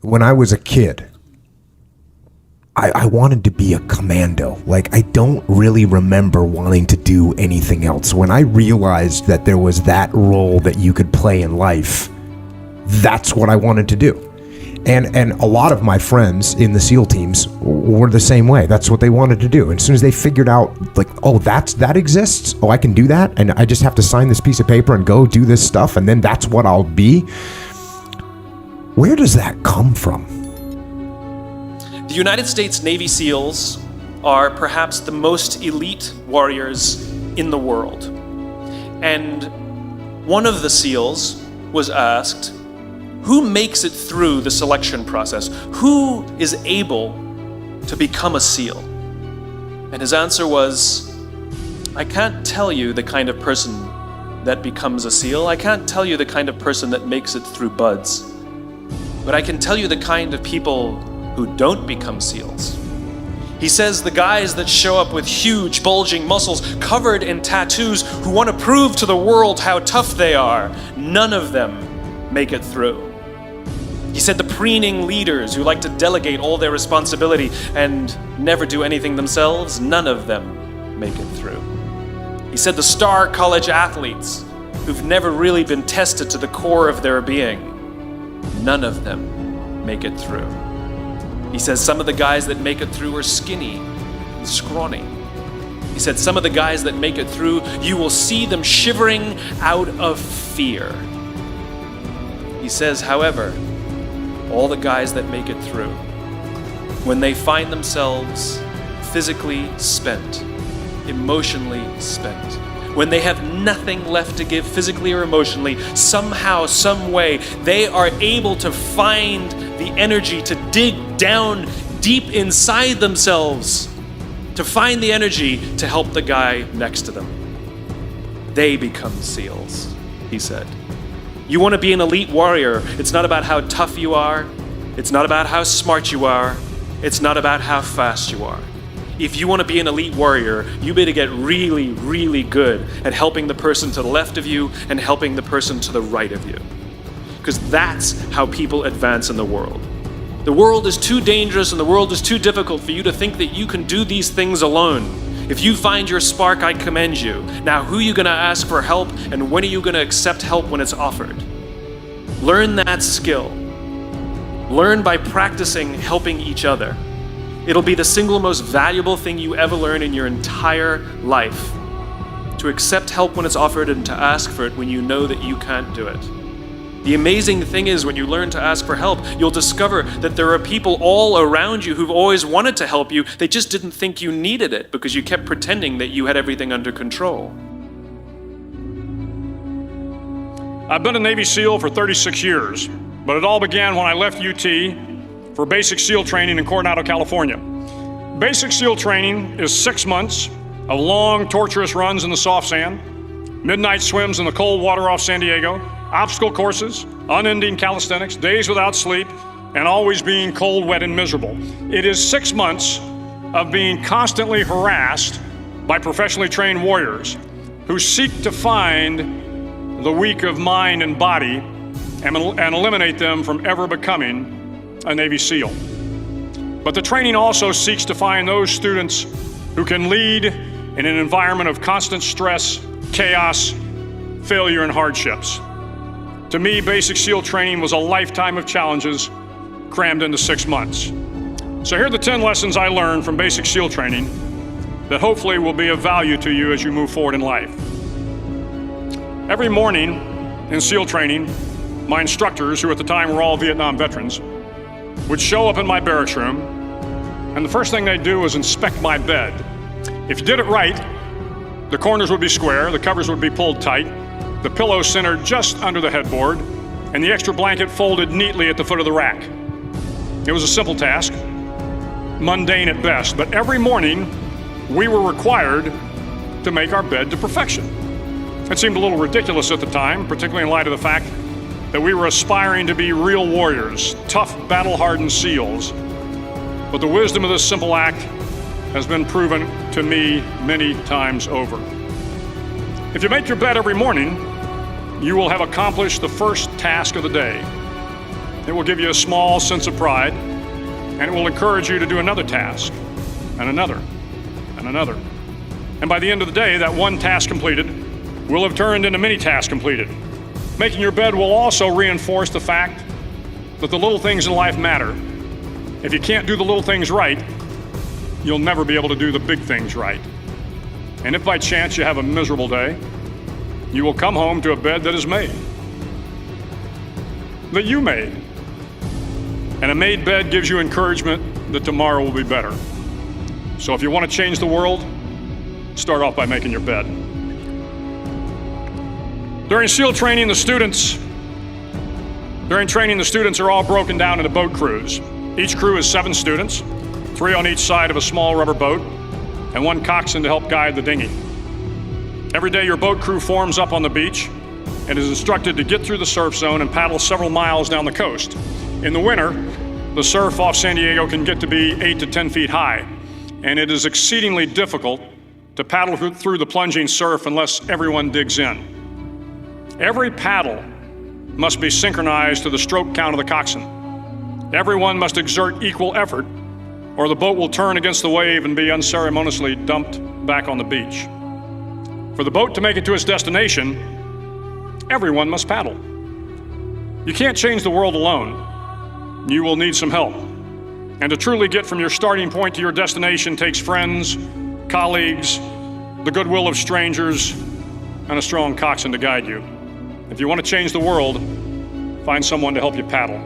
when I was a kid, I wanted to be a commando. Like, I don't really remember wanting to do anything else. When I realized that there was that role that you could play in life, that's what I wanted to do. And a lot of my friends in the SEAL teams were the same way. That's what they wanted to do. And as soon as they figured out, like, oh, that exists. Oh, I can do that. And I just have to sign this piece of paper and go do this stuff. And then that's what I'll be. Where does that come from? The United States Navy SEALs are perhaps the most elite warriors in the world. And one of the SEALs was asked, who makes it through the selection process? Who is able to become a SEAL? And his answer was, I can't tell you the kind of person that becomes a SEAL. I can't tell you the kind of person that makes it through BUD/S. But I can tell you the kind of people who don't become SEALs. He says the guys that show up with huge, bulging muscles, covered in tattoos, who want to prove to the world how tough they are, none of them make it through. He said the preening leaders who like to delegate all their responsibility and never do anything themselves, none of them make it through. He said the star college athletes who've never really been tested to the core of their being, none of them make it through. He says some of the guys that make it through are skinny and scrawny. He said some of the guys that make it through, you will see them shivering out of fear. He says, however, all the guys that make it through, when they find themselves physically spent, emotionally spent, when they have nothing left to give physically or emotionally, somehow, some way, they are able to find the energy to dig down deep inside themselves, to find the energy to help the guy next to them. They become SEALs, he said. You want to be an elite warrior. It's not about how tough you are. It's not about how smart you are. It's not about how fast you are. If you want to be an elite warrior, you better get really, really good at helping the person to the left of you and helping the person to the right of you. Because that's how people advance in the world. The world is too dangerous and the world is too difficult for you to think that you can do these things alone. If you find your spark, I commend you. Now, who are you going to ask for help, and when are you going to accept help when it's offered? Learn that skill. Learn by practicing helping each other. It'll be the single most valuable thing you ever learn in your entire life. To accept help when it's offered and to ask for it when you know that you can't do it. The amazing thing is, when you learn to ask for help, you'll discover that there are people all around you who've always wanted to help you. They just didn't think you needed it because you kept pretending that you had everything under control. I've been a Navy SEAL for 36 years, but it all began when I left UT for basic SEAL training in Coronado, California. Basic SEAL training is 6 months of long, torturous runs in the soft sand, midnight swims in the cold water off San Diego, obstacle courses, unending calisthenics, days without sleep, and always being cold, wet, and miserable. It is 6 months of being constantly harassed by professionally trained warriors who seek to find the weak of mind and body and eliminate them from ever becoming a Navy SEAL. But the training also seeks to find those students who can lead in an environment of constant stress, chaos, failure, and hardships. To me, basic SEAL training was a lifetime of challenges crammed into 6 months. So here are the 10 lessons I learned from basic SEAL training that hopefully will be of value to you as you move forward in life. Every morning in SEAL training, my instructors, who at the time were all Vietnam veterans, would show up in my barracks room, and the first thing they'd do was inspect my bed. If you did it right, the corners would be square, the covers would be pulled tight, the pillow centered just under the headboard, and the extra blanket folded neatly at the foot of the rack. It was a simple task, mundane at best, but every morning we were required to make our bed to perfection. It seemed a little ridiculous at the time, particularly in light of the fact that we were aspiring to be real warriors, tough, battle-hardened SEALs. But the wisdom of this simple act has been proven to me many times over. If you make your bed every morning, you will have accomplished the first task of the day. It will give you a small sense of pride, and it will encourage you to do another task, and another, and another. And by the end of the day, that one task completed will have turned into many tasks completed. Making your bed will also reinforce the fact that the little things in life matter. If you can't do the little things right, you'll never be able to do the big things right. And if by chance you have a miserable day, you will come home to a bed that is made, that you made. And a made bed gives you encouragement that tomorrow will be better. So if you want to change the world, start off by making your bed. During SEAL training, the students are all broken down into boat crews. Each crew is 7 students, 3 on each side of a small rubber boat, and 1 coxswain to help guide the dinghy. Every day, your boat crew forms up on the beach and is instructed to get through the surf zone and paddle several miles down the coast. In the winter, the surf off San Diego can get to be 8 to 10 feet high, and it is exceedingly difficult to paddle through the plunging surf unless everyone digs in. Every paddle must be synchronized to the stroke count of the coxswain. Everyone must exert equal effort, or the boat will turn against the wave and be unceremoniously dumped back on the beach. For the boat to make it to its destination, everyone must paddle. You can't change the world alone. You will need some help. And to truly get from your starting point to your destination takes friends, colleagues, the goodwill of strangers, and a strong coxswain to guide you. If you want to change the world, find someone to help you paddle.